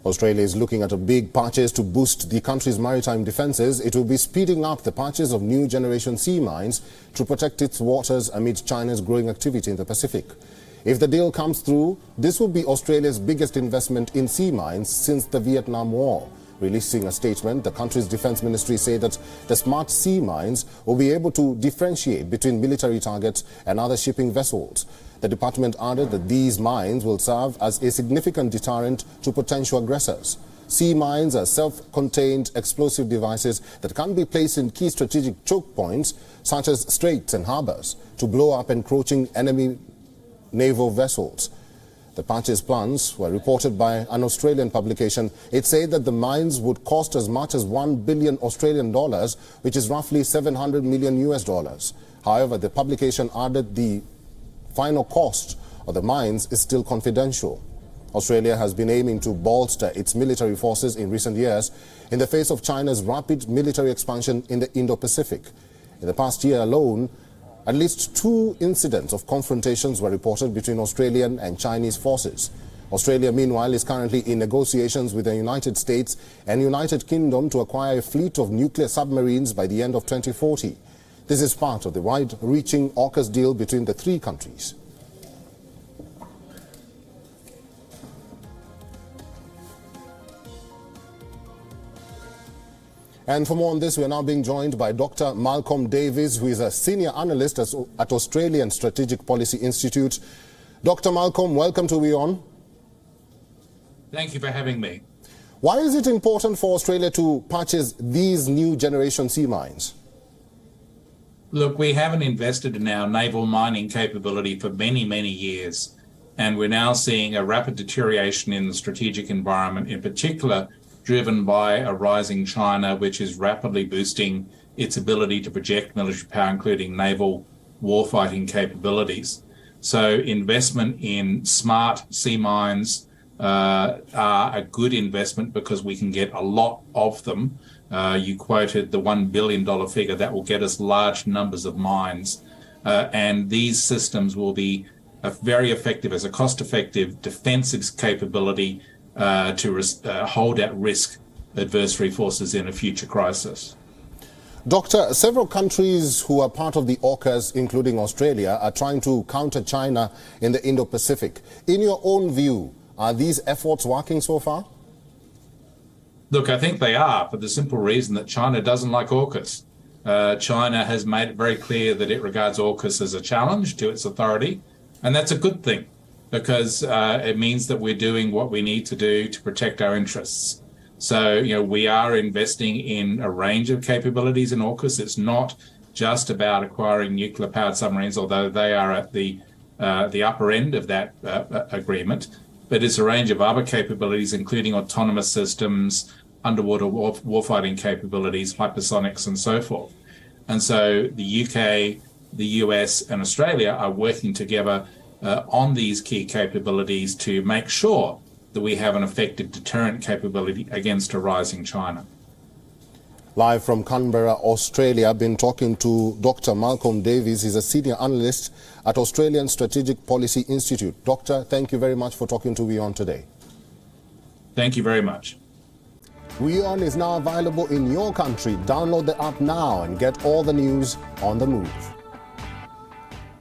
Australia is looking at a big purchase to boost the country's maritime defences. It will be speeding up the purchase of new generation sea mines to protect its waters amid China's growing activity in the Pacific. If the deal comes through, this will be Australia's biggest investment in sea mines since the Vietnam War. Releasing a statement, the country's defence ministry said that the smart sea mines will be able to differentiate between military targets and other shipping vessels. The department added that these mines will serve as a significant deterrent to potential aggressors. Sea mines are self-contained explosive devices that can be placed in key strategic choke points, such as straits and harbours, to blow up encroaching enemy naval vessels. The purchase plans were reported by an Australian publication. It said that the mines would cost as much as $1 billion Australian dollars, which is roughly $700 million US dollars. However, the publication added the final cost of the mines is still confidential. Australia has been aiming to bolster its military forces in recent years in the face of China's rapid military expansion in the Indo-Pacific. In the past year alone, at least 2 incidents of confrontations were reported between Australian and Chinese forces. Australia, meanwhile, is currently in negotiations with the United States and United Kingdom to acquire a fleet of nuclear submarines by the end of 2040. This is part of the wide-reaching AUKUS deal between the 3 countries. And for more on this, we are now being joined by Dr. Malcom Davis, who is a senior analyst at Australian Strategic Policy Institute. Dr. Malcom, welcome to WION. Thank you for having me. Why is it important for Australia to purchase these new generation sea mines? Look, we haven't invested in our naval mining capability for many, many years, and we're now seeing a rapid deterioration in the strategic environment, in particular driven by a rising China, which is rapidly boosting its ability to project military power, including naval warfighting capabilities. So investment in smart sea mines are a good investment because we can get a lot of them. You quoted the $1 billion figure. That will get us large numbers of mines. And these systems will be very effective as a cost-effective defensive capability to hold at risk adversary forces in a future crisis. Doctor, several countries who are part of the AUKUS, including Australia, are trying to counter China in the Indo-Pacific. In your own view, are these efforts working so far? Look, I think they are, for the simple reason that China doesn't like AUKUS. China has made it very clear that it regards AUKUS as a challenge to its authority, and that's a good thing, because it means that we're doing what we need to do to protect our interests. So, we are investing in a range of capabilities in AUKUS. It's not just about acquiring nuclear-powered submarines, although they are at the upper end of that agreement. But it's a range of other capabilities, including autonomous systems, underwater warfighting capabilities, hypersonics, and so forth. And so the UK, the US, and Australia are working together on these key capabilities to make sure that we have an effective deterrent capability against a rising China. Live from Canberra, Australia, I've been talking to Dr. Malcom Davis. He's a senior analyst at Australian Strategic Policy Institute. Doctor, thank you very much for talking to WION today. Thank you very much. WION is now available in your country. Download the app now and get all the news on the move.